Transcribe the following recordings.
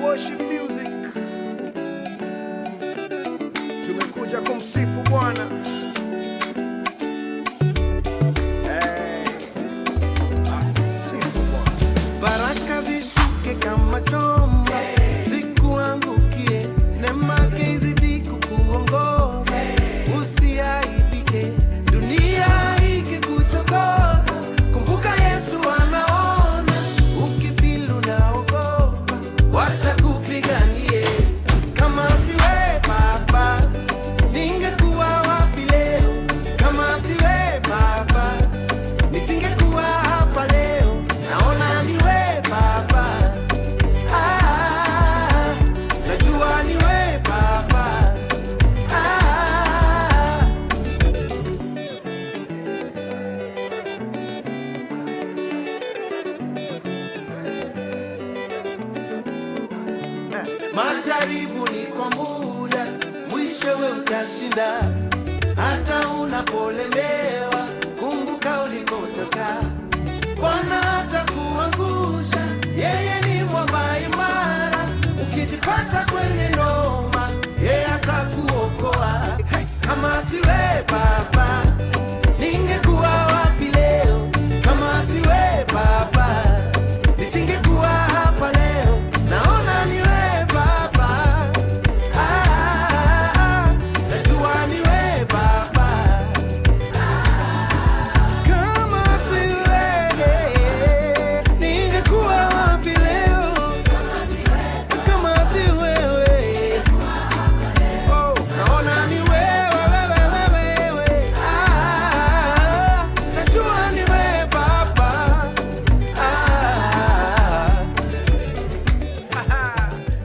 worship music. Tumekuja kumsifu Bwana. Asisifu Bwana. Baraka zishuke kama chomba, zikuangukie, neema yake izidi kukuongoza. Usiaibike, dunia ikikuchokoza, kumbuka Yesu anaona. Ukifilu naogopa, wacha kupiganie. Kama siwe Baba, ningekuwa wapi leo? Kama siwe Baba, nisingekuwa hapa leo. Naona niwe Baba, najua niwe Baba. Majaribu ni kwa muda, mwishowe utashinda. Hata unapolemewa, kumbuka ulikotoka. Bwana hatakuangusha, yeye ni mwamba imara. Ukijipata kwenye noma, yeye atakuokoa. Kama siwe Baba, ningekuwa wapi leo? Kama siwe Baba, nisingekuwa hapa leo. Naona niwe Baba, najua niwe Baba. Kama siwe, ningekuwa wapi leo? Kama si wewe, oh, naona ni wewe, najua niwe Baba.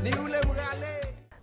Ni ule mgale.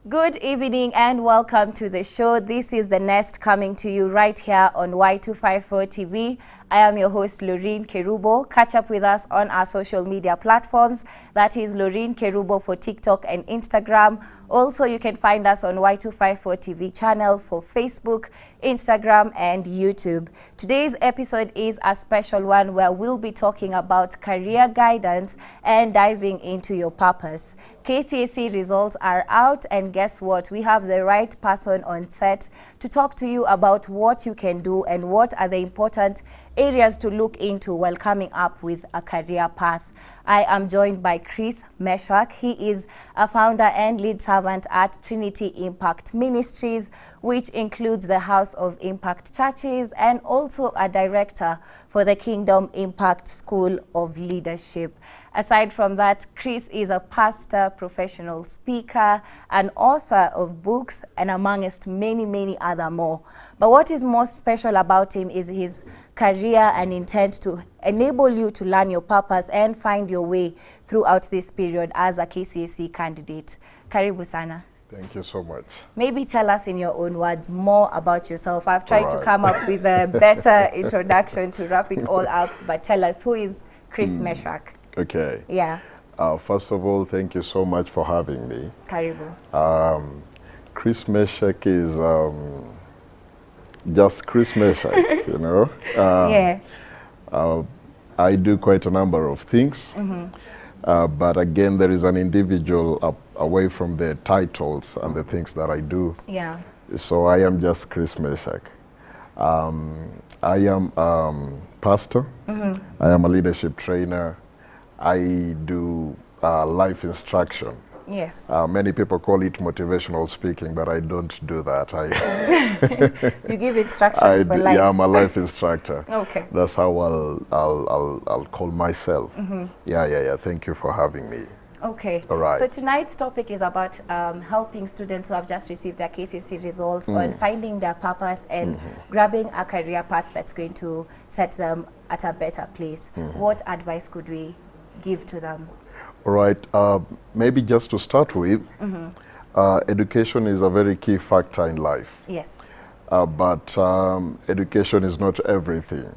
Good evening and welcome to the show. This is The Nest coming to you right here on Y254 TV. I am your host, Loreen Kerubo. Catch up with us on our social media platforms. That is Loreen Kerubo for TikTok and Instagram. Also, you can find us on Y254 TV channel for Facebook, Instagram, and YouTube. Today's episode is a special one where we'll be talking about career guidance and diving into your purpose. KCSE results are out, and guess what? We have the right person on set to talk to you about what you can do and what are the important areas to look into while coming up with a career path. I am joined by Chris Meshach. He is a founder and lead servant at Trinity Impact Ministries, which includes the House of Impact Churches, and also a director for the Kingdom Impact School of Leadership. Aside from that, Chris is a pastor, professional speaker, an author of books, and amongst many other more. But what is most special about him is his career and intent to enable you to learn your purpose and find your way throughout this period as a KCSE candidate. Karibu sana. Thank you so much. Maybe tell us in your own words more about yourself. I've tried to come up with a better introduction to wrap it all up, but tell us, who is Chris Meshach? Okay. Yeah. First of all, thank you so much for having me. Karibu. Chris Meshach is just Chris Meshach, you know. Yeah. I do quite a number of things, but again, there is an individual away from the titles and the things that I do. Yeah. So I am just Chris Meshach. I am pastor. I am a leadership trainer. I do life instruction. Yes. Many people call it motivational speaking, but I don't do that. You give instructions for life. Yeah, I'm a life instructor. Okay. That's how I'll call myself. Yeah. Thank you for having me. Okay. All right. So tonight's topic is about helping students who have just received their KCSE results on finding their purpose and grabbing a career path that's going to set them at a better place. What advice could we give to them? All right. Maybe just to start with, education is a very key factor in life. Yes. But education is not everything.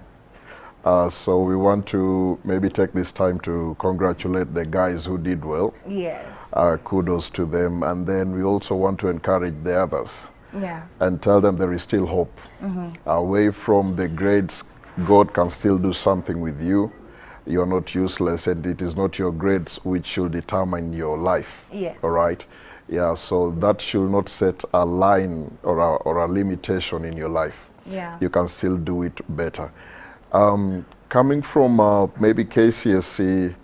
So we want to maybe take this time to congratulate the guys who did well. Yes. Kudos to them. And then we also want to encourage the others. Yeah. And tell them there is still hope. Away from the grades, God can still do something with you. you're not useless, and it is not your grades which should determine your life. Yes. All right. Yeah. So that should not set a line or a limitation in your life. Yeah. You can still do it better. Coming from maybe KCSE,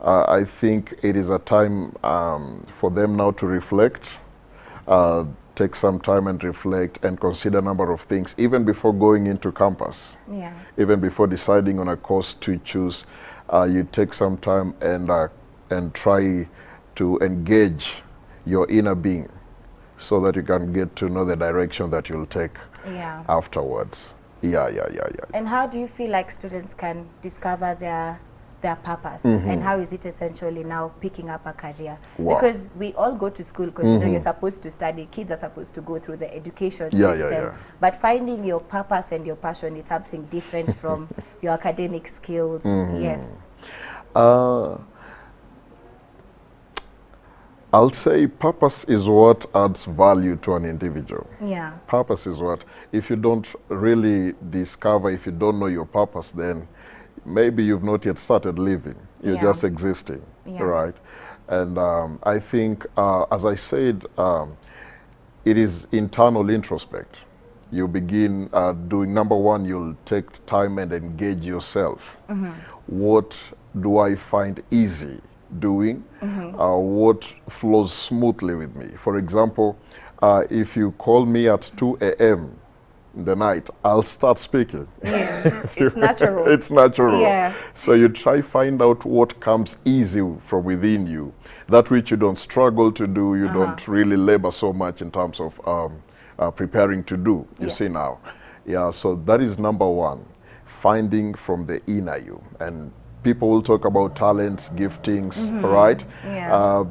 I think it is a time for them now to reflect, take some time and reflect and consider a number of things, even before going into campus. Yeah. Even before deciding on a course to choose, you take some time and try to engage your inner being so that you can get to know the direction that you'll take afterwards. Yeah. And how do you feel like students can discover their purpose, and how is it essentially now picking up a career? Wow. Because we all go to school because you know you're supposed to study, kids are supposed to go through the education system, but finding your purpose and your passion is something different from your academic skills. Yes. I'll say purpose is what adds value to an individual. Yeah. Purpose is what, if you don't really discover, if you don't know your purpose, then maybe you've not yet started living. You're just existing, right? And I think, as I said, it is internal introspect. You begin doing, number one, you'll take time and engage yourself. What do I find easy doing? What flows smoothly with me? For example, if you call me at 2 a.m. in the night, I'll start speaking. Yes, it's natural. It's natural. Yeah. So you try find out what comes easy from within you, that which you don't struggle to do, you don't really labor so much in terms of preparing to do. You see now. Yeah, so that is number one, finding from the inner you. And people will talk about talents, giftings, right? Yeah.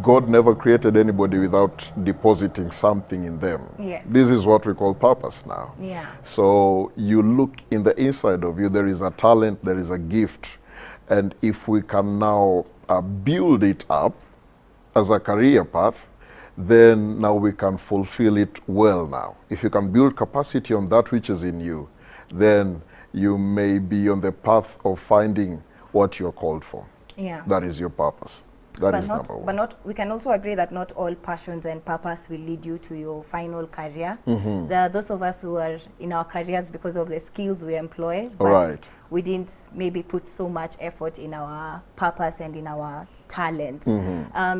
God never created anybody without depositing something in them. Yes. This is what we call purpose now. Yeah. So you look in the inside of you, there is a talent, there is a gift. And if we can now build it up as a career path, then now we can fulfill it well now. If you can build capacity on that which is in you, then you may be on the path of finding what you're called for. Yeah. That is your purpose. That is number one. But not, we can also agree that not all passions and purpose will lead you to your final career. There are those of us who are in our careers because of the skills we employ, but we didn't maybe put so much effort in our purpose and in our talents.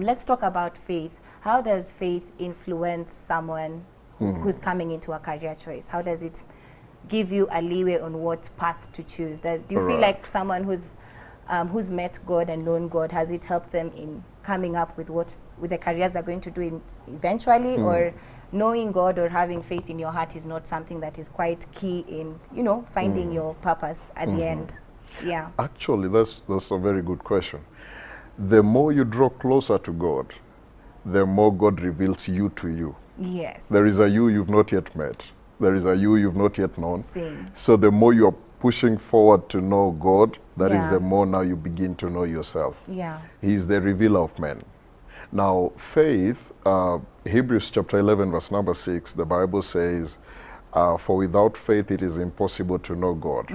Let's talk about faith. How does faith influence someone who's coming into a career choice? How does it give you a leeway on what path to choose? Do you feel like someone who's met God and known God, has it helped them in coming up with the careers they're going to do eventually, or knowing God or having faith in your heart is not something that is quite key in, you know, finding your purpose at the end? Yeah. Actually, that's a very good question. The more you draw closer to God, the more God reveals you to you. Yes. There is a you you've not yet met. There is a you you've not yet known. Same. So the more you're pushing forward to know God, that is the more now you begin to know yourself. Yeah. He is the revealer of men. Now, faith, Hebrews chapter 11, verse number 6, the Bible says, for without faith it is impossible to know God,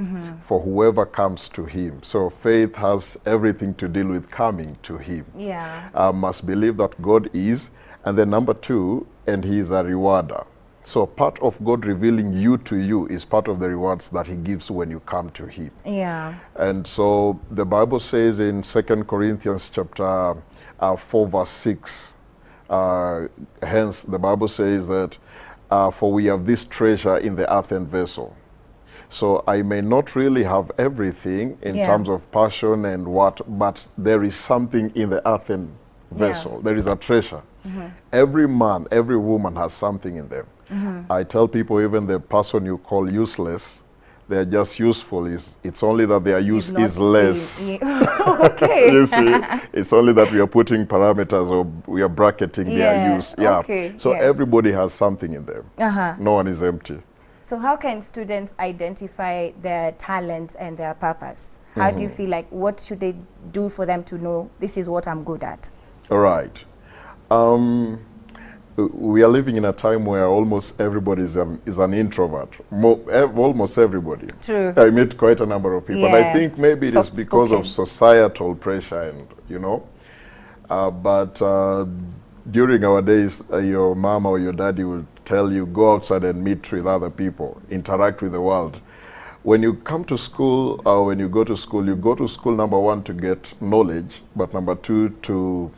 for whoever comes to him. So faith has everything to deal with coming to him. Yeah. Must believe that God is, and then number two, and he is a rewarder. So part of God revealing you to you is part of the rewards that he gives when you come to him. Yeah. And so the Bible says in 2 Corinthians chapter 4 verse 6, hence the Bible says that, for we have this treasure in the earthen vessel. So I may not really have everything in terms of passion and what, but there is something in the earthen vessel. There is a treasure. Every man, every woman has something in them. I tell people, even the person you call useless, they're just useful. It's only that their use is less. Okay. You see, it's only that we are putting parameters or we are bracketing their use. Yeah. Okay. So everybody has something in them. No one is empty. So how can students identify their talents and their purpose? How do you feel like, what should they do for them to know this is what I'm good at? All right. we are living in a time where almost everybody is an introvert. Almost everybody. True. I meet quite a number of people. And I think maybe it is because of societal pressure and, you know. But during our days, your mama or your daddy will tell you, go outside and meet with other people, interact with the world. When you come to school, or when you go to school, number one, to get knowledge, but number two, to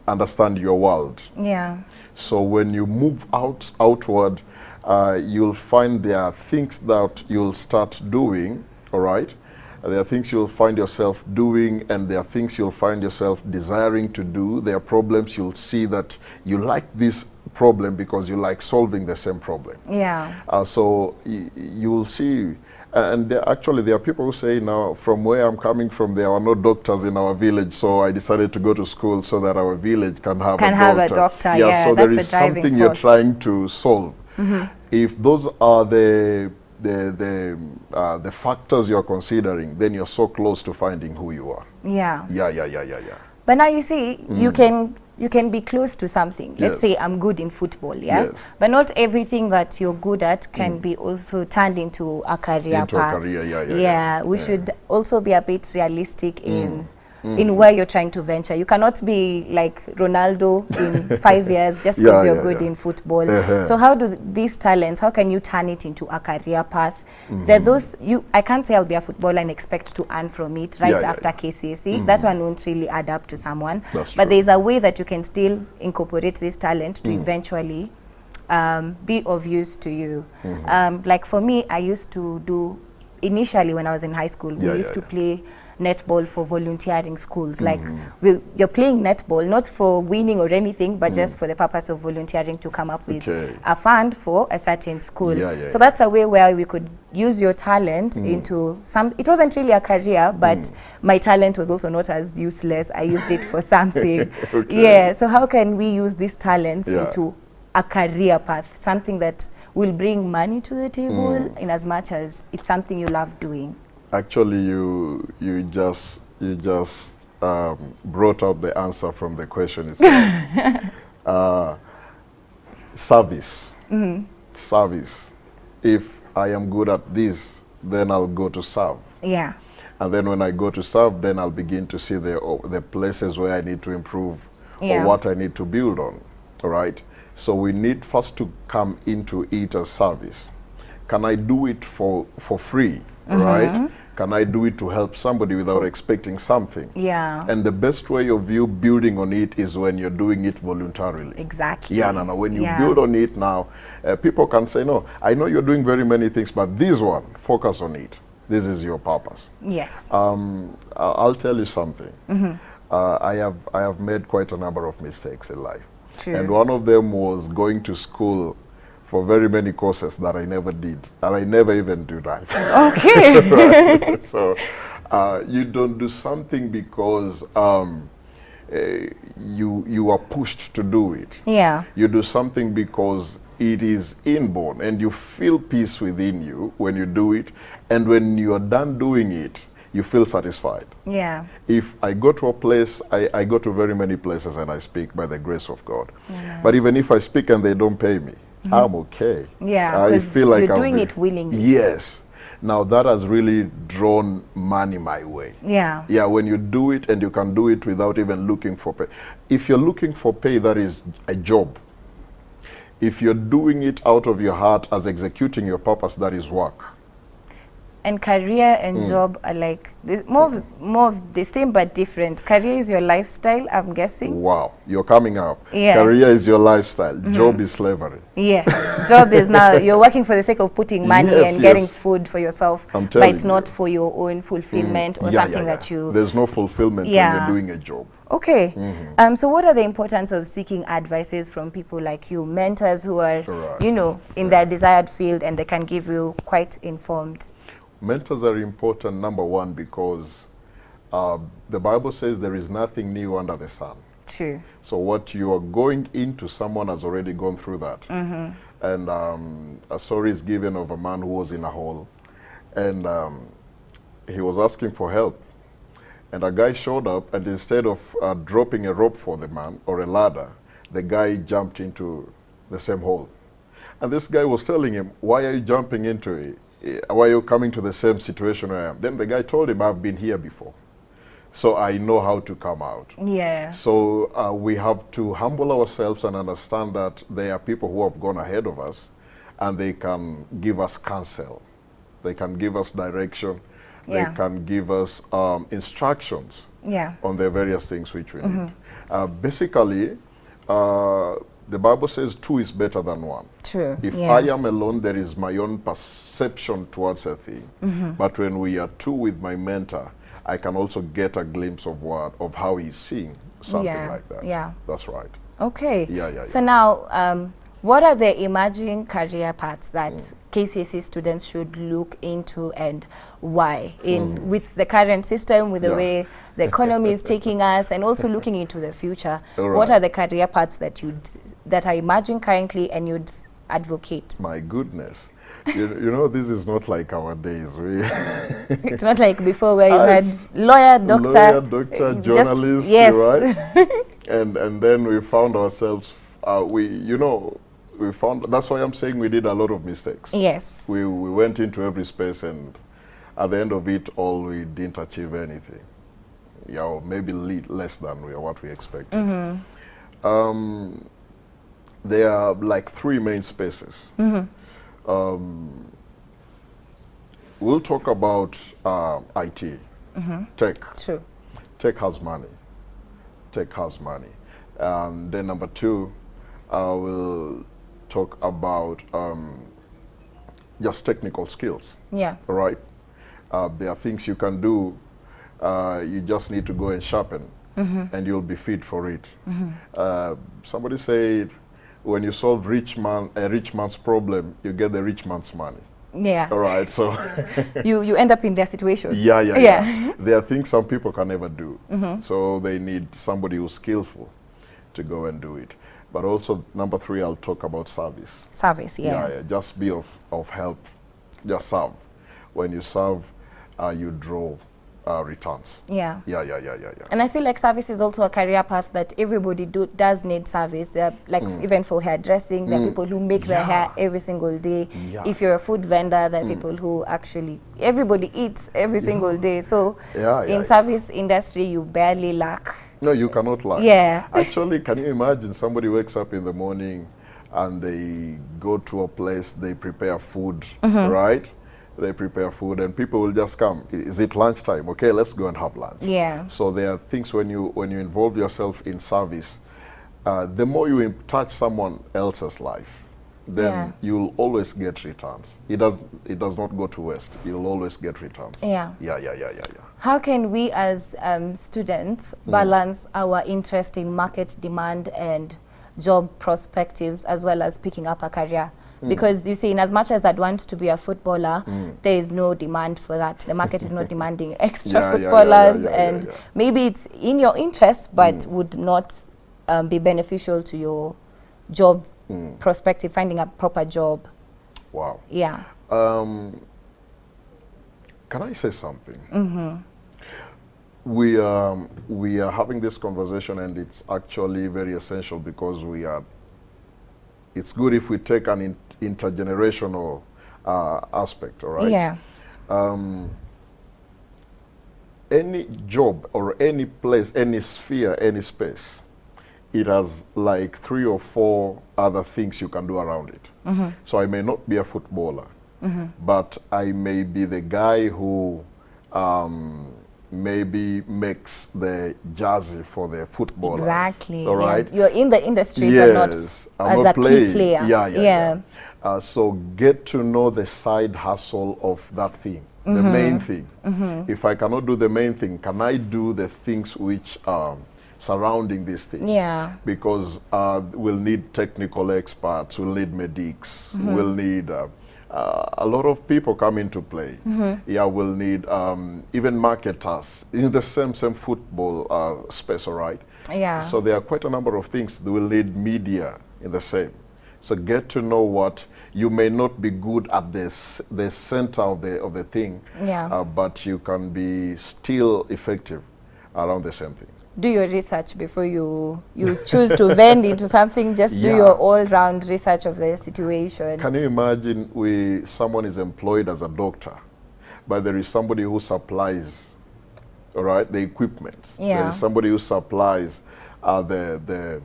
understand your world. Yeah. So when you move outward, you'll find there are things that you'll start doing, all right? There are things you'll find yourself doing, and there are things you'll find yourself desiring to do. There are problems you'll see that you like this problem because you like solving the same problem. Yeah. So you'll see, and there are people who say, now, from where I'm coming from, there are no doctors in our village, so I decided to go to school so that our village can have a doctor. Yeah, so there is something you're trying to solve. If those are the factors you're considering, then you're so close to finding who you are. Yeah. Yeah. But now you see, you can be close to something. Let's say I'm good in football, yeah? Yes. But not everything that you're good at can be also turned into a career path. Yeah, we should also be a bit realistic in where you're trying to venture. You cannot be like Ronaldo in 5 years just because you're good in football. So how do these talents, how can you turn it into a career path? There are those, I can't say I'll be a footballer and expect to earn from it after KCSE. That one won't really add up to someone. But there's a way that you can still incorporate this talent to eventually be of use to you. Like for me, I used to do, initially when I was in high school, we used to play netball for volunteering schools. Like you're playing netball not for winning or anything, but just for the purpose of volunteering to come up with a fund for a certain school. So that's a way where we could use your talent into some, it wasn't really a career, but my talent was also not as useless. I used it for something. Yeah, so how can we use these talents into a career path, something that will bring money to the table in as much as it's something you love doing? Actually, you just brought up the answer from the question itself. Service. Service. If I am good at this, then I'll go to serve. Yeah. And then when I go to serve, then I'll begin to see the places where I need to improve or what I need to build on. All right. So we need first to come into it as service. Can I do it for free? Right? Can I do it to help somebody without expecting something? Yeah. And the best way of you building on it is when you're doing it voluntarily. Exactly. Yeah, no. When you build on it now, people can say, no, I know you're doing very many things, but this one, focus on it. This is your purpose. Yes. I'll tell you something. I have made quite a number of mistakes in life. True. And one of them was going to school for very many courses that I never did, and I never even do that. Okay. Right? So you don't do something because you are pushed to do it. Yeah. You do something because it is inborn, and you feel peace within you when you do it, and when you are done doing it, you feel satisfied. Yeah. If I go to a place, I go to very many places and I speak by the grace of God. But even if I speak and they don't pay me, I'm okay. Yeah, I feel like you're doing it willingly. Yes. Now that has really drawn money my way. Yeah. Yeah, when you do it and you can do it without even looking for pay. If you're looking for pay, that is a job. If you're doing it out of your heart as executing your purpose, that is work. And career and job are like more of the same but different. Career is your lifestyle, I'm guessing. Wow, you're coming up. Yeah. Career is your lifestyle. Job is slavery. Yes, job is now you're working for the sake of putting money and getting food for yourself, but it's not for your own fulfillment or something that you. There's no fulfillment when you're doing a job. Okay. So what are the importance of seeking advices from people like you, mentors who are, you know, in their desired field, and they can give you quite informed? Mentors are important, number one, because the Bible says there is nothing new under the sun. True. So what you are going into, someone has already gone through that. And a story is given of a man who was in a hole, and he was asking for help. And a guy showed up, and instead of dropping a rope for the man or a ladder, the guy jumped into the same hole. And this guy was telling him, why are you jumping into it? Why are you coming to the same situation I am? Then the guy told him, I've been here before, so I know how to come out. Yeah. So we have to humble ourselves and understand that there are people who have gone ahead of us, and they can give us counsel. They can give us direction. Yeah. They can give us instructions Yeah. on the various things which we need. Basically, the Bible says two is better than one. True. If Yeah. I am alone, there is my own perception towards a thing. But when we are two with my mentor, I can also get a glimpse of how he's seeing something Yeah. like that. Yeah. That's right. Okay. Yeah. So now, what are the emerging career paths that KCSE students should look into, and why? With the current system, with the way the economy is taking us, and also looking into the future, what are the career paths that are emerging currently and you'd advocate? My goodness. You know, this is not like our days. It's not like before where you had lawyer, doctor, journalist, yes. right? and then we found ourselves, we found, that's why I'm saying we did a lot of mistakes. Yes. We went into every space, and at the end of it all, we didn't achieve anything. Yeah, or maybe less than what we expected. There are like three main spaces. We'll talk about IT, tech. True. Tech has money. Tech has money. Then number two, we'll talk about just technical skills. Yeah. Right. There are things you can do. You just need to go and sharpen, and you'll be fit for it. Somebody said, when you solve a rich man's problem, you get the rich man's money. Yeah. All right. So you end up in their situation. Yeah. There are things some people can never do. So they need somebody who's skillful to go and do it. But also, number three, I'll talk about service. Service, yeah. Just be of help. Just serve. When you serve, you draw returns. Yeah. Yeah. And I feel like service is also a career path that everybody does need service. There are, like, even for hairdressing, there are people who make their hair every single day. If you're a food vendor, there are people who actually, everybody eats every single day. So in service industry, you barely lack. No, you cannot lack. Yeah. Actually, can you imagine somebody wakes up in the morning and they go to a place, they prepare food, right? They prepare food, and people will just come. Is it lunchtime? Okay, let's go and have lunch. Yeah. So there are things when you involve yourself in service, the more you touch someone else's life, then you'll always get returns. It does not go to waste. You'll always get returns. Yeah. Yeah. How can we as students balance our interest in market demand and job perspectives, as well as picking up a career? Because you see, in as much as I'd want to be a footballer, there is no demand for that. The market is not demanding extra footballers, and maybe it's in your interest, but would not be beneficial to your job perspective, finding a proper job. Wow. Yeah. Can I say something? We are having this conversation, and it's actually very essential, because it's good if we take an intergenerational aspect, all right? Yeah. Any job or any place, any sphere, any space, it has like 3 or 4 other things you can do around it. So I may not be a footballer, but I may be the guy who maybe makes the jersey for the footballers. Exactly. All right. Yeah. You're in the industry, Yes, but not I'm as not a playing. key player. Yeah. So get to know the side hustle of that thing, the main thing. If I cannot do the main thing, can I do the things which are surrounding this thing? Yeah. Because we'll need technical experts, we'll need medics, we'll need a lot of people come into play. Yeah, we'll need even marketers in the same football space, all right? Yeah. So there are quite a number of things. We'll need media in the same. So get to know what you may not be good at the center of the thing, Yeah. but you can be still effective around the same thing. do your research before you choose to vend into something. Just do your all-round research of the situation. Can you imagine someone is employed as a doctor, but there is somebody who supplies, all right, the equipment. Yeah. There is somebody who supplies the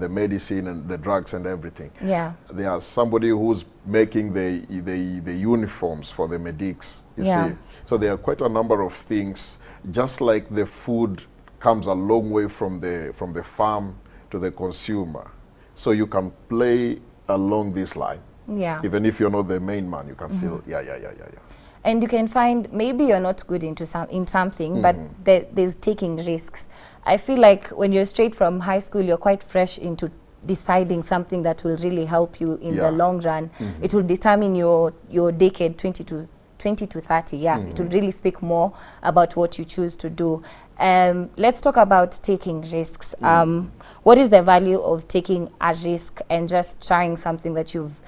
medicine and the drugs and everything. Yeah. There's somebody who's making the uniforms for the medics. You see, so there are quite a number of things. Just like the food comes a long way from the farm to the consumer, so you can play along this line. Yeah. Even if you're not the main man, you can still And you can find maybe you're not good into something, but there's taking risks. I feel like when you're straight from high school, you're quite fresh into deciding something that will really help you in the long run. It will determine your decade 20 to 30. It will really speak more about what you choose to do. Let's talk about taking risks. What is the value of taking a risk and just trying something that you've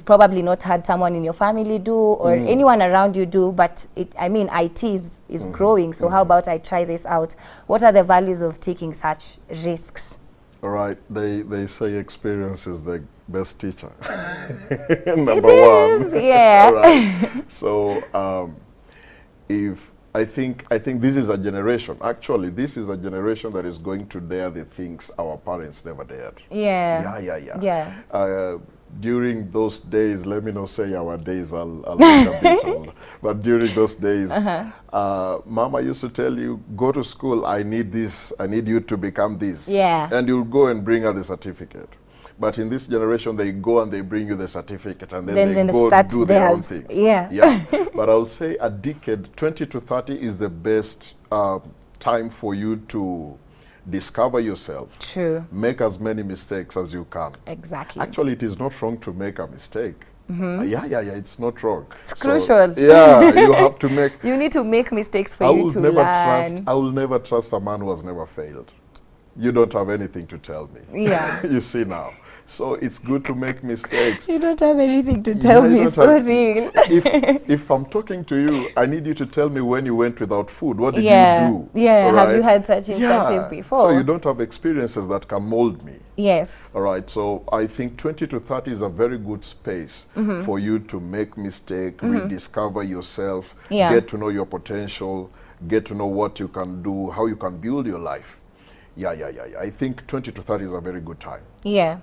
probably not had someone in your family do or anyone around you do, but IT is growing, so how about I try this out? What are the values of taking such risks? All right, they say experience is the best teacher. Number one. Yeah. Right. So I think this is a generation. Actually, this is a generation that is going to dare the things our parents never dared. Yeah. During those days, let me not say our days, I'll make a bit old, but during those days, Mama used to tell you, go to school, I need this, I need you to become this. Yeah. And you'll go and bring her the certificate. But in this generation, they go and they bring you the certificate, and then they go do their own things. Yeah. But I'll say a decade, 20 to 30 is the best time for you to discover yourself. True. Make as many mistakes as you can. Exactly. Actually, it is not wrong to make a mistake. It's not wrong. It's crucial. You have to make... You need to make mistakes for you to learn. I will never trust a man who has never failed. You don't have anything to tell me. Yeah. You see now. So it's good to make mistakes. You don't have anything to tell me, so real. If I'm talking to you, I need you to tell me when you went without food. What did you do? Yeah, right? Have you had such instances before? So you don't have experiences that can mold me. Yes. All right, so I think 20 to 30 is a very good space for you to make mistakes, rediscover yourself, get to know your potential, get to know what you can do, how you can build your life. I think 20 to 30 is a very good time. Yeah.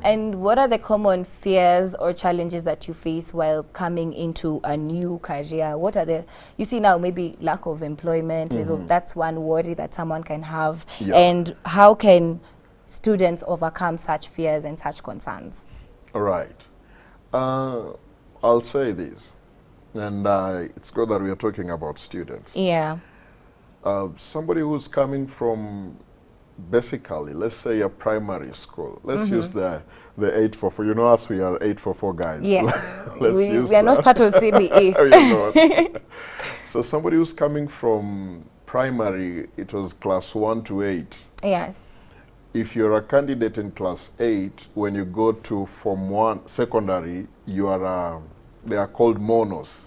And what are the common fears or challenges that you face while coming into a new career? What are you see now, maybe lack of employment, that's one worry that someone can have. Yeah. And how can students overcome such fears and such concerns? All right. I'll say this, and it's good that we are talking about students. Yeah. Somebody who's coming from basically, let's say a primary school. Let's use the 844. You know us, we are 844 guys. Yes. we are not part of CBE. So somebody who's coming from primary, it was class 1 to 8. Yes. If you're a candidate in class 8, when you go to Form 1 secondary, you are they are called monos.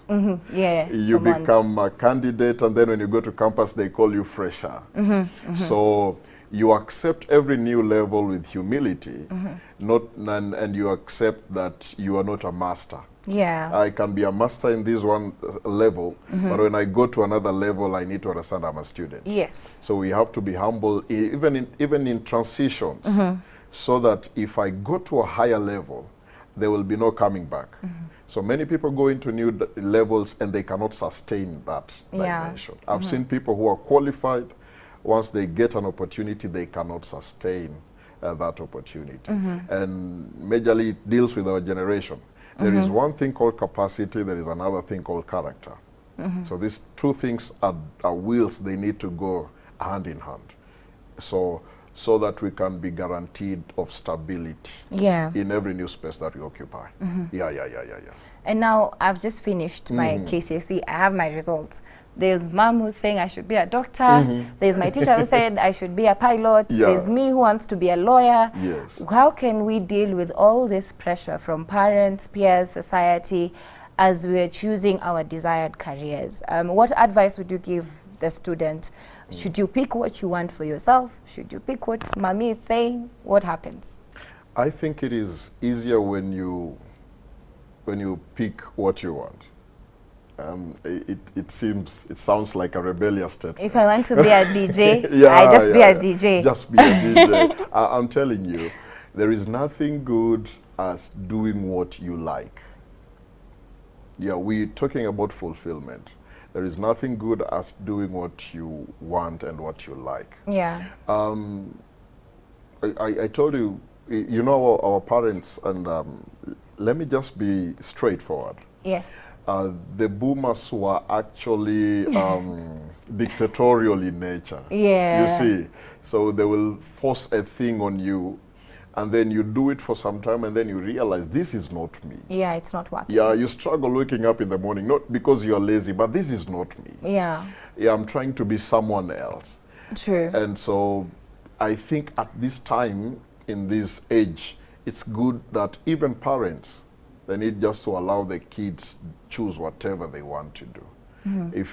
Yeah. You become a candidate, and then when you go to campus, they call you fresher. So you accept every new level with humility, and you accept that you are not a master. Yeah. I can be a master in this one level, but when I go to another level, I need to understand I'm a student. Yes. So we have to be humble, even in transitions, so that if I go to a higher level, there will be no coming back. So many people go into new levels and they cannot sustain that dimension. I've seen people who are qualified, once they get an opportunity, they cannot sustain that opportunity. And majorly it deals with our generation. There is one thing called capacity, there is another thing called character. So these two things are wheels, they need to go hand in hand. So that we can be guaranteed of stability in every new space that we occupy. And now I've just finished my KCSE. I have my results. There's mom who's saying I should be a doctor. There's my teacher who said I should be a pilot. There's me who wants to be a lawyer. Yes. How can we deal with all this pressure from parents, peers, society, as we're choosing our desired careers? What advice would you give the student Should you pick what you want for yourself? Should you pick what mommy is saying? What happens? I think it is easier when you pick what you want. It sounds like a rebellious statement. If I want to be a DJ, Yeah, I just be yeah, a DJ. Just be a DJ. I'm telling you, there is nothing good as doing what you like. Yeah, we're talking about fulfillment. There is nothing good as doing what you want and what you like. Yeah. I told you, you know, our parents, and let me just be straightforward. Yes. The boomers were actually dictatorial in nature. Yeah. You see, so they will force a thing on you, and then you do it for some time, and then you realize this is not me. Yeah, it's not working. Yeah, you struggle waking up in the morning, not because you're lazy, but this is not me. Yeah. Yeah, I'm trying to be someone else. True. And so I think at this time, in this age, it's good that even parents, they need just to allow the kids choose whatever they want to do.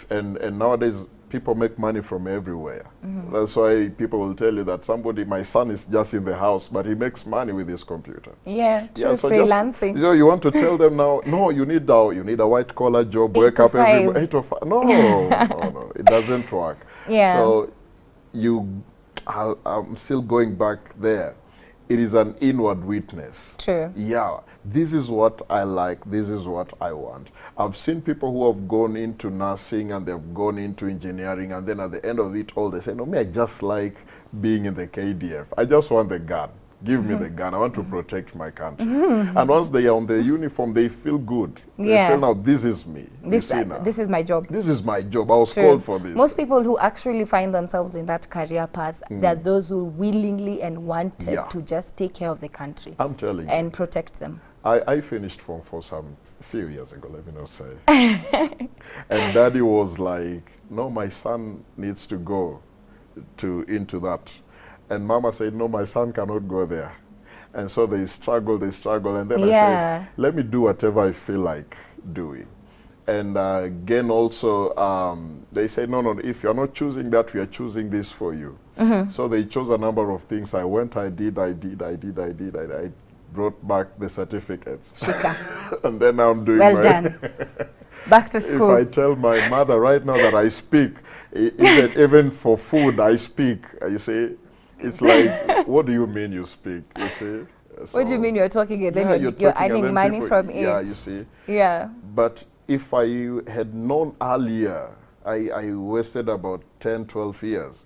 And nowadays, people make money from everywhere. That's why people will tell you that my son is just in the house, but he makes money with his computer. Yeah, true. so Freelancing. So you want to tell them now, no, you need a white collar job, 8 wake to up every 5. 8 to 5. No, it doesn't work. Yeah. So I'm still going back there. It is an inward witness. True. Yeah, this is what I like, this is what I want. I've seen people who have gone into nursing and they've gone into engineering, and then at the end of it all, they say, no, me, I just like being in the KDF. I just want the gun. Give me the gun. I want to protect my country. And once they are on the uniform, they feel good. Yeah. They feel, now, this is me. This is my job. This is my job. I was True. called for this. Most people who actually find themselves in that career path, they're those who willingly and wanted to just take care of the country. I'm telling you. And protect them. I finished Form 4 some few years ago, let me not say. And Daddy was like, no, my son needs to go into that. And Mama said, no, my son cannot go there. And so they struggle, and then I said, let me do whatever I feel like doing. And again also, they said, no, if you're not choosing that, we are choosing this for you. So they chose a number of things. I went, I did. I brought back the certificates. Shika. And then I'm doing well done. Back to school. If I tell my mother right now that I speak, even for food I speak, you see, it's like, what do you mean you speak? You see? So what do you mean you're talking and then you're earning money from it? Yeah, you see. Yeah. But if I had known earlier, I wasted about 10, 12 years.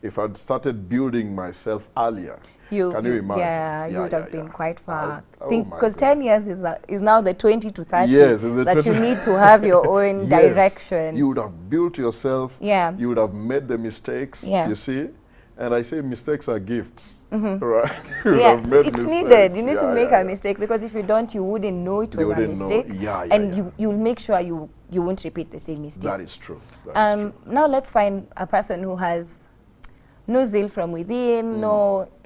If I'd started building myself earlier, can you imagine? Yeah, you would have been quite far. Think because 10 years is now the 20 to 30 yes, that you need to have your own direction. You would have built yourself. Yeah. You would have made the mistakes. Yeah. You see? And I say mistakes are gifts. Right? Yeah, it's needed. You need to make a mistake, because if you don't, you wouldn't know it was a mistake. And you'll make sure you won't repeat the same mistake. That is true. That is true. Now let's find a person who has no zeal from within,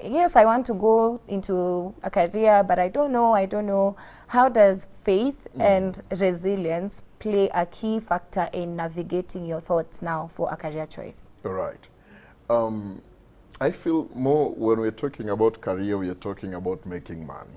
yes, I want to go into a career, but I don't know. How does faith and resilience play a key factor in navigating your thoughts now for a career choice? Right. I feel more when we're talking about career, we are talking about making money.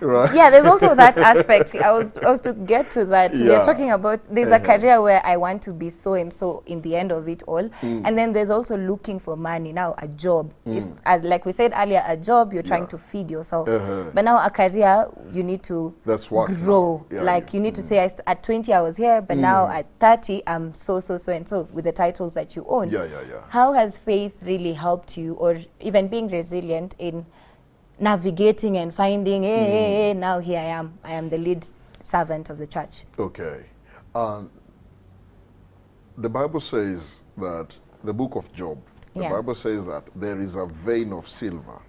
Right. Yeah, there's also that aspect. I was to get to that. We're talking about there's a career where I want to be so and so in the end of it all, and then there's also looking for money. Now a job, if, as like we said earlier, a job you're trying to feed yourself, but now a career you need to grow. You need to say at 20 I was here, but now at 30 I'm so and so with the titles that you own. How has faith really helped you, or even being resilient in navigating and finding, now here I am the lead servant of the church? Okay. The Bible says that, the book of Job, the Bible says that there is a vein of silver.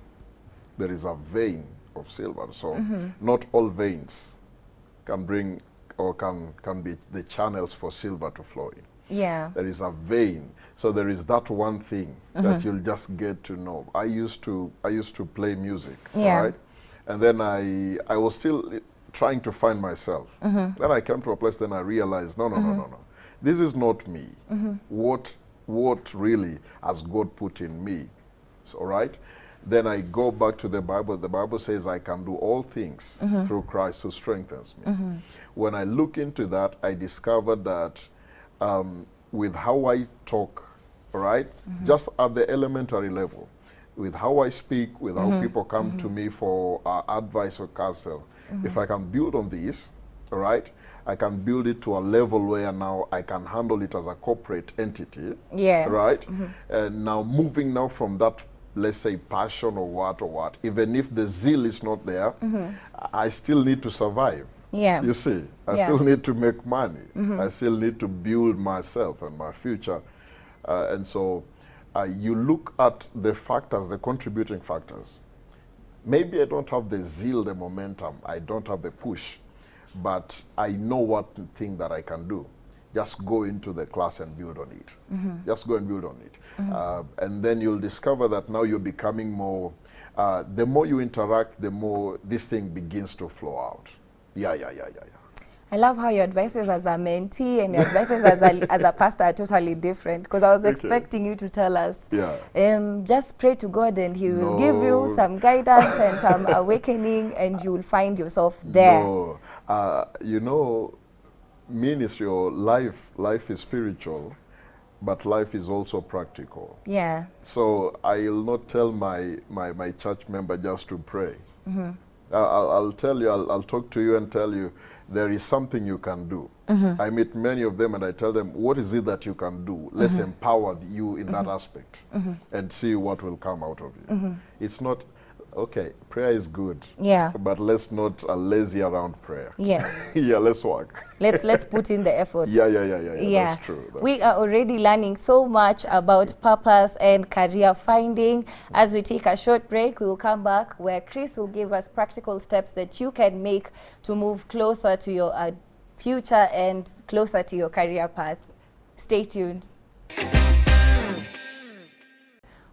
There is a vein of silver. So not all veins can bring or can be the channels for silver to flow in. Yeah. There is a vein. So there is that one thing that you'll just get to know. I used to play music, right? And then I was still trying to find myself. Then I came to a place, then I realized, no. This is not me. What what really has God put in me. So, all right? Then I go back to the Bible. The Bible says I can do all things through Christ who strengthens me. When I look into that, I discovered that with how I talk, all right, just at the elementary level, with how I speak, with how people come to me for advice or counsel, if I can build on this, all right, I can build it to a level where now I can handle it as a corporate entity, Yes. right? And now moving now from that, let's say, passion or what, even if the zeal is not there, I still need to survive. Yeah. You see, I Yeah. still need to make money. I still need to build myself and my future. And so you look at the factors, the contributing factors. Maybe I don't have the zeal, the momentum. I don't have the push, but I know what thing that I can do. Just go into the class and build on it. Just go and build on it. And then you'll discover that now you're becoming more, the more you interact, the more this thing begins to flow out. Yeah. I love how your advices as a mentee and your advices as a pastor are totally different, because I was expecting you to tell us, just pray to God and he will give you some guidance and some awakening and you will find yourself there. No. You know, ministry or life is spiritual, but life is also practical. Yeah. So I'll not tell my church member just to pray. I'll tell you, I'll talk to you and tell you there is something you can do. I meet many of them and I tell them, what is it that you can do? Let's empower you in that aspect and see what will come out of you. It's not, okay, prayer is good. Yeah. But let's not lazy around prayer. Yes. Yeah, let's work. Let's put in the effort. Yeah. That's true. We are already learning so much about purpose and career finding. As we take a short break, we will come back where Chris will give us practical steps that you can make to move closer to your future and closer to your career path. Stay tuned.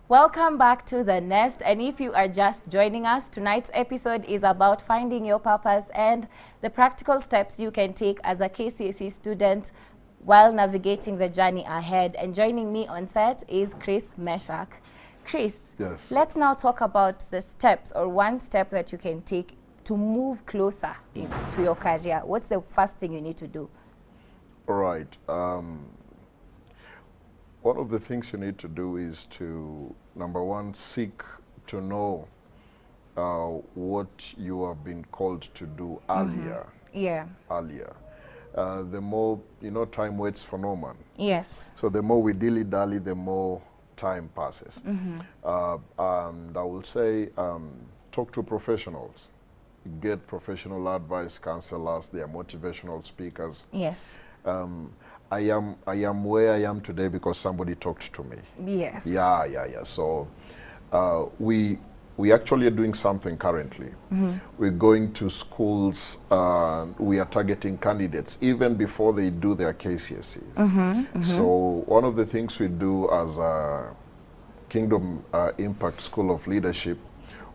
Welcome back to The Nest, and if you are just joining us, tonight's episode is about finding your purpose and the practical steps you can take as a KCSE student while navigating the journey ahead. And joining me on set is Chris Meshach. Chris, yes. Let's now talk about the steps or one step that you can take to move closer to your career. What's the first thing you need to do? All right. One of the things you need to do is to, number one, seek to know what you have been called to do earlier. Yeah. Earlier. The more, time waits for no man. Yes. So the more we dilly-dally, the more time passes. And I will say, talk to professionals. Get professional advice, counselors, they are motivational speakers. Yes. I am where I am today because somebody talked to me. Yes. Yeah. So we actually are doing something currently. We're going to schools. We are targeting candidates even before they do their KCSE. So one of the things we do as a Kingdom Impact School of Leadership,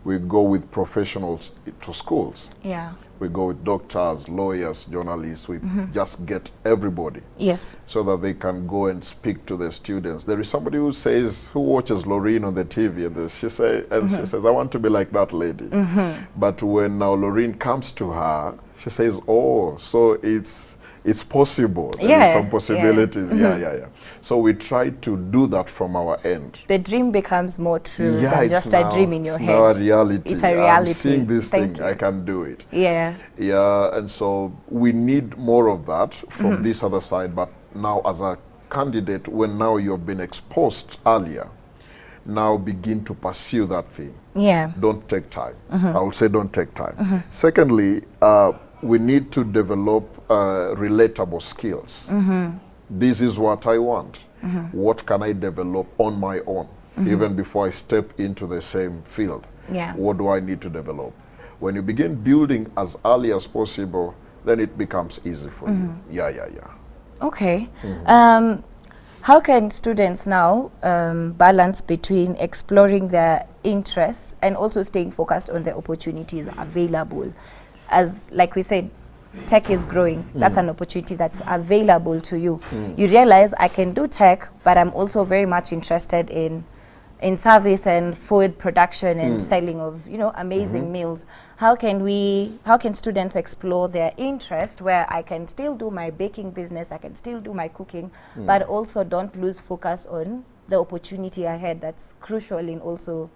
we go with professionals to schools. Yeah. We go with doctors, lawyers, journalists. We just get everybody. Yes. So that they can go and speak to the students. There is somebody who watches Loreen on the TV, and she says, I want to be like that lady. But when now Loreen comes to her, she says, oh, so it's possible. There is some possibilities. Yeah. So we try to do that from our end. The dream becomes more true than just a dream in your head. It's now a reality. It's a reality. I'm seeing this thing, I can do it. Yeah, and so we need more of that from this other side. But now as a candidate, when now you've been exposed earlier, now begin to pursue that thing. Yeah. Don't take time. I will say don't take time. Secondly, we need to develop relatable skills. This is what I want. What can I develop on my own, even before I step into the same field? Yeah. What do I need to develop? When you begin building as early as possible, then it becomes easy for you. Yeah. Okay. How can students now balance between exploring their interests and also staying focused on the opportunities available? As like we said, tech is growing. That's an opportunity that's available to you. You realize I can do tech, but I'm also very much interested in service and food production and selling of, you know, amazing meals. How can students explore their interest where I can still do my baking business, I can still do my cooking, but also don't lose focus on the opportunity ahead that's crucial in also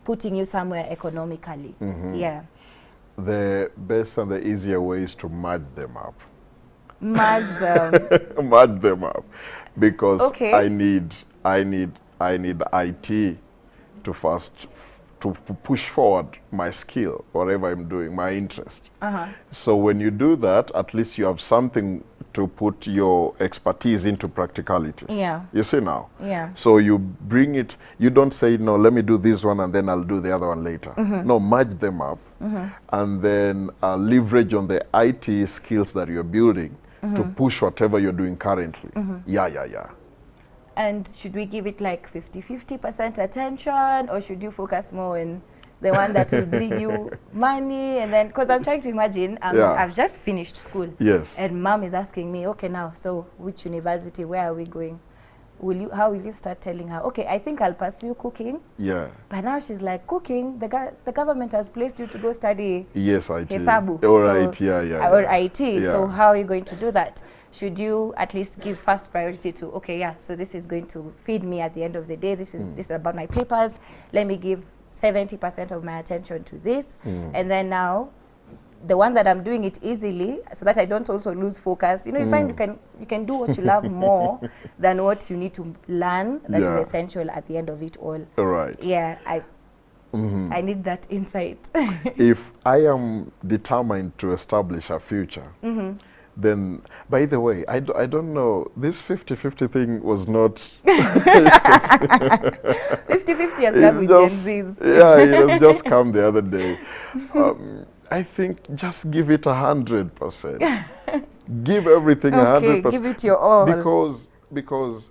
putting you somewhere economically. Yeah. The best and the easier way is to merge them up. Merge them. Merge them up. Because Okay. I need IT to push forward my skill, whatever I'm doing, my interest. So when you do that, at least you have something to put your expertise into practicality. Yeah. You see now? Yeah. So you bring it, you don't say, no, let me do this one and then I'll do the other one later. No, merge them up and then leverage on the IT skills that you're building to push whatever you're doing currently. Yeah. And should we give it like 50% attention, or should you focus more on the one that will bring you money? And then, because I'm trying to imagine, I've just finished school. Yes. And mom is asking me, okay, now, so which university, where are we going? How will you start telling her, okay, I think I'll pursue cooking? Yeah. But now she's like, cooking, the government has placed you to go study Yes, IT. Hesabu. Or So- IT, yeah. Or IT. Yeah. So how are you going to do that? Should you at least give first priority to, okay, yeah, so this is going to feed me at the end of the day. This is about my papers. Let me give 70% of my attention to this. And then now, the one that I'm doing it easily, so that I don't also lose focus. You know, you find you can do what you love more than what you need to learn. That is essential at the end of it all. All right. Yeah, I need that insight. If I am determined to establish a future, then, by the way, I don't know, this 50-50 thing was not... 50-50 has come with Gen Zs. Yeah, it has just come the other day. I think just give it 100%. Give everything 100%. Okay, give it your all. Because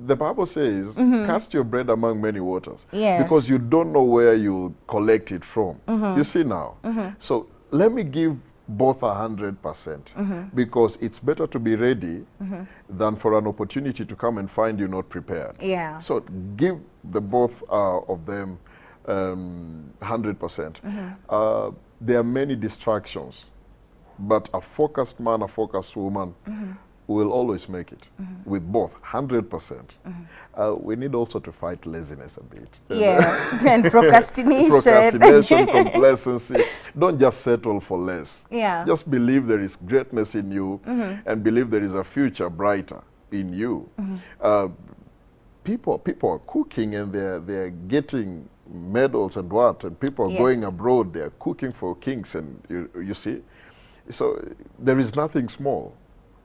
the Bible says, cast your bread among many waters. Yeah. Because you don't know where you'll collect it from. You see now? So let me give both 100%, because it's better to be ready than for an opportunity to come and find you not prepared. Yeah. So give the both of them 100%. There are many distractions, but a focused man, a focused woman will always make it with both 100%. We need also to fight laziness a bit. Yeah, and procrastination. Procrastination, complacency. Don't just settle for less. Yeah. Just believe there is greatness in you and believe there is a future brighter in you. People are cooking and they're getting medals and what, and people are going abroad, they're cooking for kings, and you see. So there is nothing small.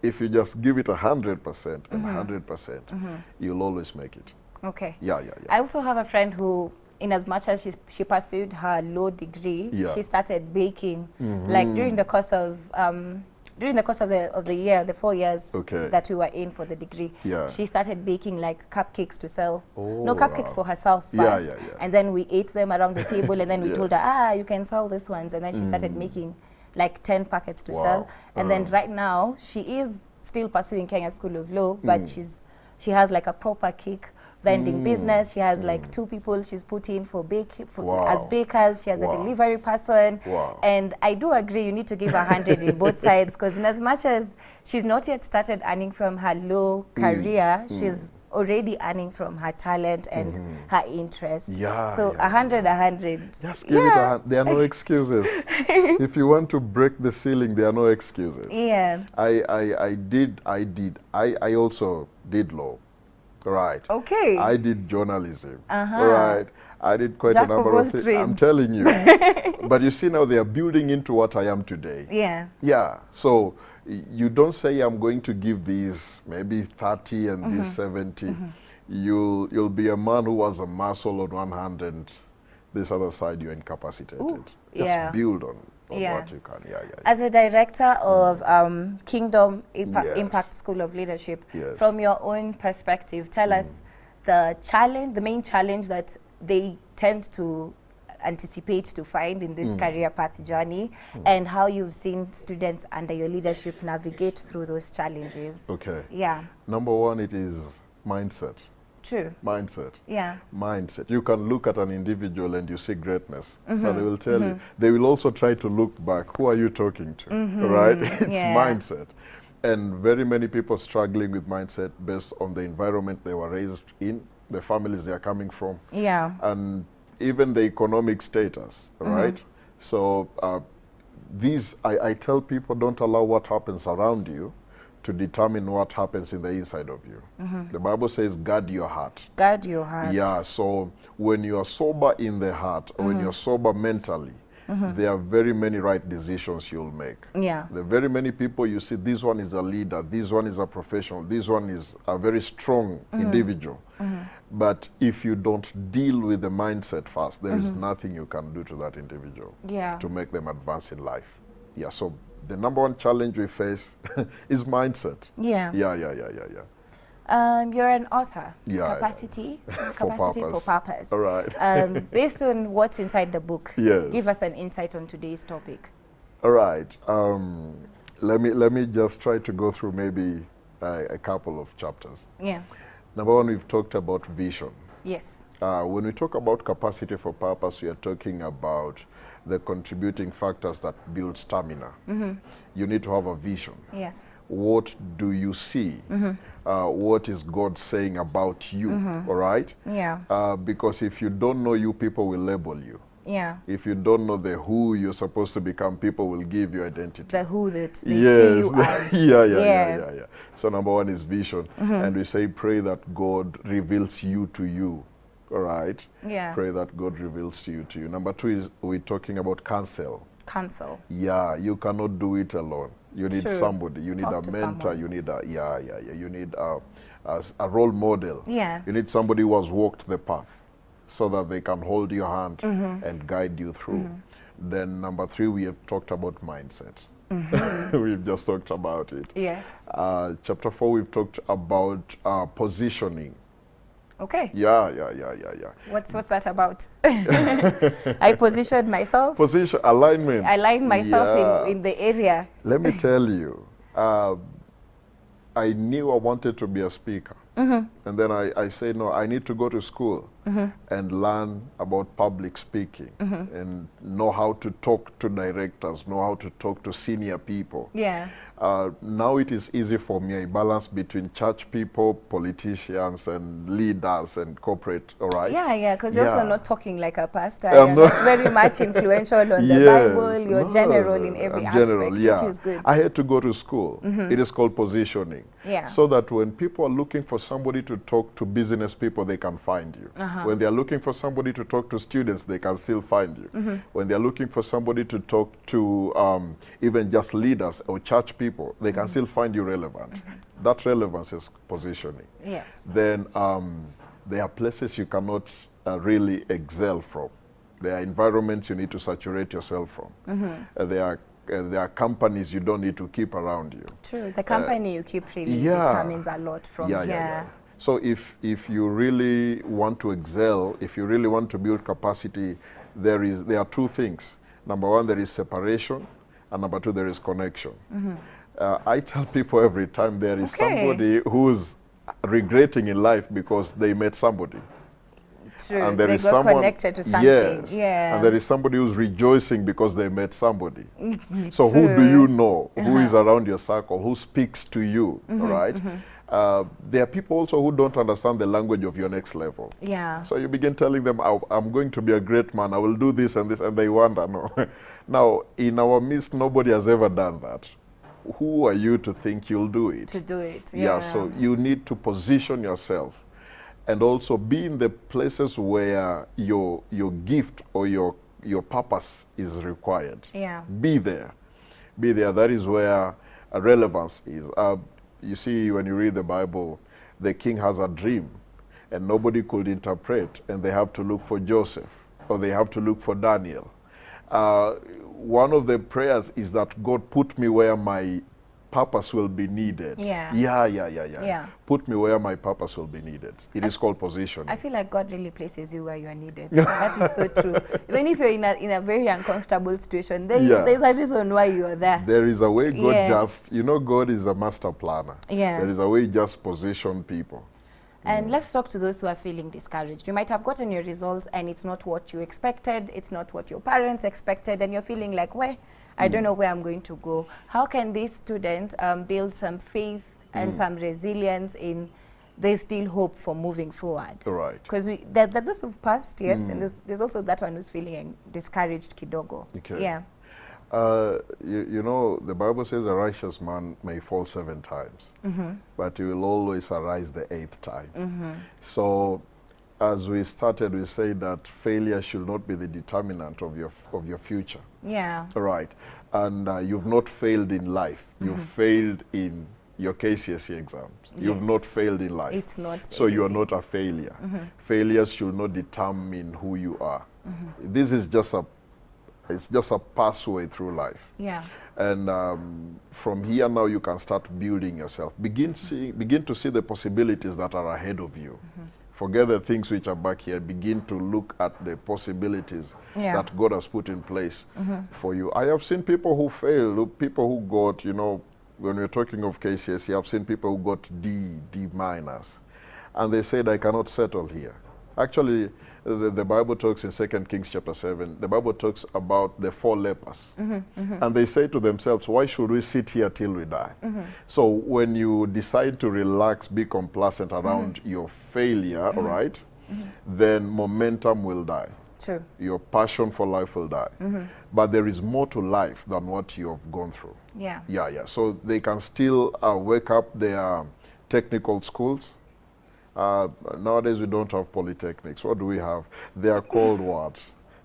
If you just give it 100% and 100%, you'll always make it. Okay. Yeah. I also have a friend who, in as much as she pursued her law degree, she started baking. Like during the course of the year, the 4 years that we were in for the degree, she started baking like cupcakes to sell. No, cupcakes for herself first, and then we ate them around the table, and then we told her, you can sell these ones, and then she started making like 10 packets to sell. And then right now she is still pursuing Kenya School of Law, but she has like a proper cake vending business. She has like 2 people she's put in for as bakers. She has a delivery person. And I do agree you need to give 100 in both sides, because in as much as she's not yet started earning from her law career, she's already earning from her talent and her interest. So 100. Just give it 100. There are no excuses. If you want to break the ceiling, there are no excuses. Yeah. I also did law. Right. Okay. I did journalism. Right. I did quite a number of things. I'm telling you. But you see now they are building into what I am today. Yeah. Yeah. So you don't say I'm going to give these maybe 30 and these 70. You'll be a man who has a muscle on one hand and this other side you're incapacitated. Just build on what you can. As a director of Kingdom Impact School of Leadership, from your own perspective, tell us the main challenge that they tend to anticipate to find in this career path journey, and how you've seen students under your leadership navigate through those challenges. Okay. Yeah. Number one, it is mindset. True. Mindset. Yeah. Mindset. You can look at an individual and you see greatness, but they will tell you. They will also try to look back. Who are you talking to? Right? It's mindset. And very many people struggling with mindset based on the environment they were raised in, the families they are coming from, and even the economic status, right? So I tell people, don't allow what happens around you to determine what happens in the inside of you. The Bible says, guard your heart. Guard your heart. Yeah, so when you are sober in the heart, or when you're sober mentally, there are very many right decisions you'll make. Yeah. There are very many people you see, this one is a leader, this one is a professional, this one is a very strong individual. But if you don't deal with the mindset first, there is nothing you can do to that individual to make them advance in life. Yeah, so the number one challenge we face is mindset. Yeah. Yeah. You're an author. Yeah. Capacity For for purpose. All right. Based on what's inside the book, Yes. give us an insight on today's topic. All right. Let me just try to go through maybe a couple of chapters. Yeah. Number one, we've talked about vision. Yes. When we talk about capacity for purpose, we are talking about the contributing factors that build stamina. You need to have a vision. Yes. What do you see? What is God saying about you? All right? Yeah. Because if you don't know you, people will label you. Yeah. If you don't know the who you're supposed to become, people will give you identity. The who that they see you as. Yeah. So number one is vision. And we say, pray that God reveals you to you. All right? Yeah. Pray that God reveals to you. Number two is we're talking about counsel. Counsel. Yeah, you cannot do it alone. You need somebody. You need Talk a to mentor. someone. You need a You need a role model. Yeah. You need somebody who has walked the path, so that they can hold your hand and guide you through. Then number three, we have talked about mindset. We've just talked about it. Yes. Chapter 4, we've talked about positioning. Okay. Yeah. What's that about? I positioned myself. Position, alignment. I aligned myself Yeah. in the area. Let me tell you, I knew I wanted to be a speaker. And then I say, no, I need to go to school and learn about public speaking and know how to talk to directors, know how to talk to senior people. Yeah. Now it is easy for me. I balance between church people, politicians, and leaders and corporate, all right? Yeah, because you're also not talking like a pastor. I'm You're not not very much influential on the Bible. You're general in every aspect, which is good. I had to go to school. It is called positioning. Yeah. So that when people are looking for somebody to talk to business people, they can find you. When they're looking for somebody to talk to students, they can still find you. When they're looking for somebody to talk to even just leaders or church people, they can still find you relevant. That relevance is positioning. Yes. Then there are places you cannot really excel from. There are environments you need to saturate yourself from. There are companies you don't need to keep around you. True. The company you keep really determines a lot from here. So if you really want to excel, if you really want to build capacity, there are two things. Number one, there is separation, and number two, there is connection. I tell people every time there is somebody who's regretting in life because they met somebody. True. And there they is got someone connected to something. Yes. Yeah. And there is somebody who's rejoicing because they met somebody. So who do you know? Who is around your circle? Who speaks to you? All right. There are people also who don't understand the language of your next level. Yeah. So you begin telling them, I'm going to be a great man. I will do this, and they wonder, no. Now, in our midst, nobody has ever done that. Who are you to think you'll do it? To do it. Yeah, so you need to position yourself and also be in the places where your gift or your purpose is required. Yeah. Be there. Be there. That is where relevance is. You see, when you read the Bible, the king has a dream and nobody could interpret, and they have to look for Joseph or they have to look for Daniel. One of the prayers is that God put me where my purpose will be needed. Yeah. Yeah. Put me where my purpose will be needed. It is called positioning. I feel like God really places you where you are needed. That is so true. Even if you're in a very uncomfortable situation, there's a reason why you are there. There is a way God just, you know, God is a master planner. Yeah. There is a way He just position people. And let's talk to those who are feeling discouraged. You might have gotten your results and it's not what you expected, it's not what your parents expected, and you're feeling like, well, I don't know where I'm going to go. How can this student build some faith and some resilience in there's still hope for moving forward? Right. Because there are those who've passed, yes, and there's also that one who's feeling discouraged kidogo. Okay. Yeah. You know, the Bible says a righteous man may fall 7 times, but he will always arise the 8th time. So, as we started, we say that failure should not be the determinant of your future. Yeah. Right. And you've not failed in life. You've failed in your KCSE exams. You've not failed in life. It's not. So you are not a failure. Failures should not determine who you are. This is just it's just a pathway through life. Yeah. And from here now you can start building yourself. Begin to see the possibilities that are ahead of you. Forget the things which are back here. Begin to look at the possibilities that God has put in place for you. I have seen people who failed, people who got, you know, when we're talking of KCSE, I've seen people who got D minus. And they said, I cannot settle here. Actually, the Bible talks in 2 Kings chapter 7, the Bible talks about the 4 lepers. And they say to themselves, why should we sit here till we die? So when you decide to relax, be complacent around your failure, right, then momentum will die. True. Your passion for life will die. But there is more to life than what you have gone through. Yeah. Yeah. So they can still wake up their technical schools. Nowadays we don't have polytechnics. What do we have? They are called what?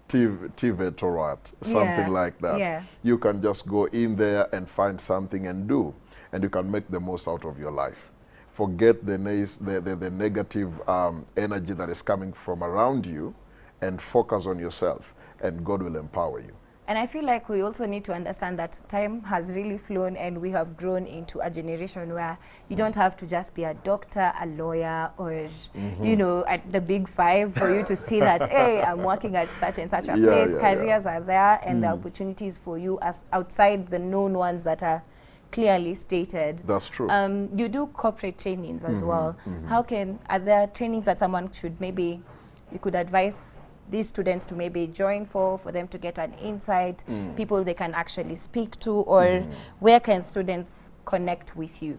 TVET or what? Something like that. Yeah. You can just go in there and find something and do, and you can make the most out of your life. Forget the negative energy that is coming from around you, and focus on yourself, and God will empower you. And I feel like we also need to understand that time has really flown and we have grown into a generation where you don't have to just be a doctor, a lawyer, or, you know, at the big 5 for you to see that, hey, I'm working at such and such a place. Careers are there and the opportunities for you as outside the known ones that are clearly stated. That's true. You do corporate trainings as well. Are there trainings that someone should maybe, you could advise these students to maybe join for them to get an insight, people they can actually speak to, or where can students connect with you?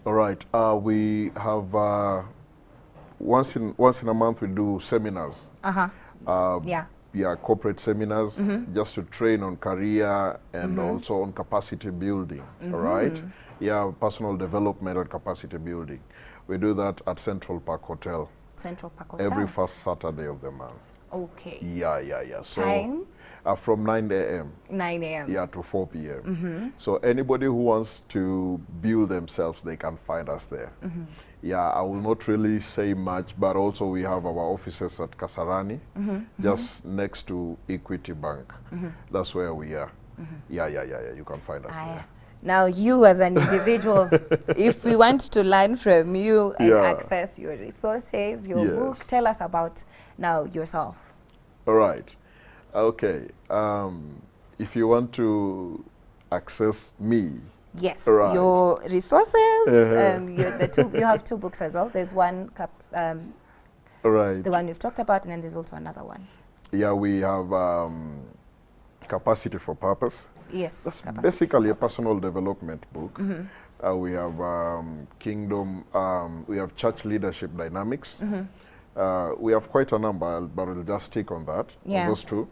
All right. We have once in a month we do seminars. Corporate seminars, just to train on career and also on capacity building. All right. Yeah, personal development and capacity building. We do that at Central Park Hotel. Central Park Hotel. Every first Saturday of the month. Okay. Yeah. So time? From 9 a.m. 9 a.m. Yeah, to 4 p.m. So anybody who wants to build themselves, they can find us there. Yeah, I will not really say much, but also we have our offices at Kasarani, just next to Equity Bank. That's where we are. Yeah, you can find us there. Now, you as an individual, if we want to learn from you and access your resources, your book, tell us about now yourself. All right. Okay. If you want to access me. Yes. Your resources. You have 2 books as well. There's one, the one we've talked about, and then there's also another one. Yeah, we have Capacity for Purpose. Yes. That's basically a personal development book. We have Kingdom, we have Church Leadership Dynamics. We have quite a number, but we'll just stick on that, on those 2.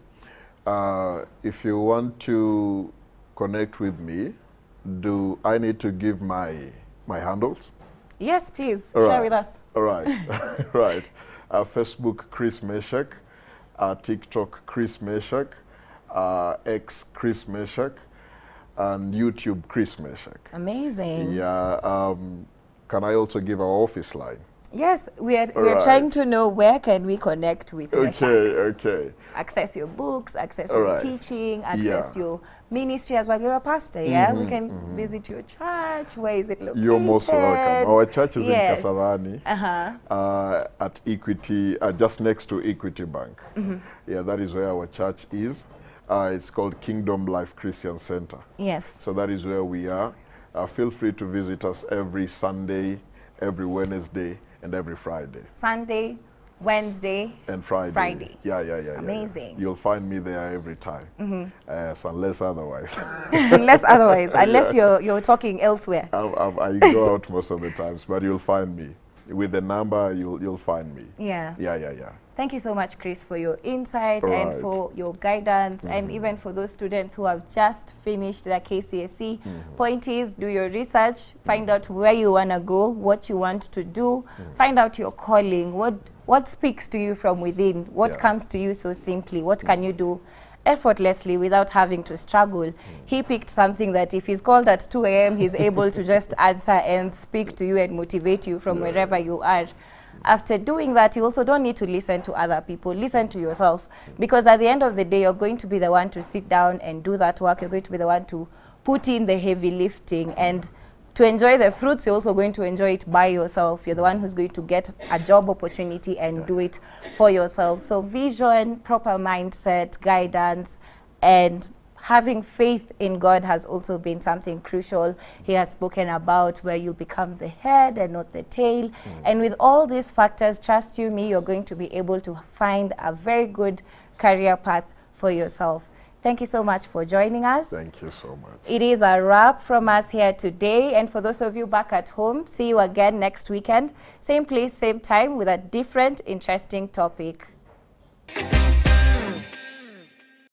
If you want to connect with me, do I need to give my handles? Yes, please. Share with us. All right. Right. Facebook, Chris Meshach. TikTok, Chris Meshach. X, Chris Meshach. And YouTube, Chris Meshach. Amazing. Yeah. Can I also give our office line? Yes, we are Alright. trying to know where can we connect with Meshach. Okay. Access your books, access All your right. teaching, access Yeah. your ministry as well. You're a pastor, yeah? We can visit your church. Where is it located? You're most welcome. Our church is Yes. in Kasarani, at Equity, just next to Equity Bank. Yeah, that is where our church is. It's called Kingdom Life Christian Center. Yes. So that is where we are. Feel free to visit us every Sunday, every Wednesday, and every Friday. Sunday, Wednesday, And Friday. Yeah. Amazing. You'll find me there every time. So unless otherwise. Unless you're talking elsewhere. I go out most of the times, but you'll find me. With the number, you'll find me. Yeah. Yeah. Thank you so much, Chris, for your insight and Right. for your guidance, and even for those students who have just finished their KCSE. Point is, do your research, find out where you want to go, what you want to do, find out your calling, what speaks to you from within, what Yeah. comes to you so simply, what can you do effortlessly without having to struggle. He picked something that if he's called at 2 a.m., he's able to just answer and speak to you and motivate you from wherever you are. After doing that, you also don't need to listen to other people. Listen to yourself, because at the end of the day, you're going to be the one to sit down and do that work. You're going to be the one to put in the heavy lifting, and to enjoy the fruits, you're also going to enjoy it by yourself. You're the one who's going to get a job opportunity and do it for yourself. So vision, proper mindset, guidance, and having faith in God has also been something crucial. He has spoken about where you become the head and not the tail. And with all these factors, trust you me, you're going to be able to find a very good career path for yourself. Thank you so much for joining us. Thank you so much. It is a wrap from us here today. And for those of you back at home, see you again next weekend. Same place, same time, with a different, interesting topic.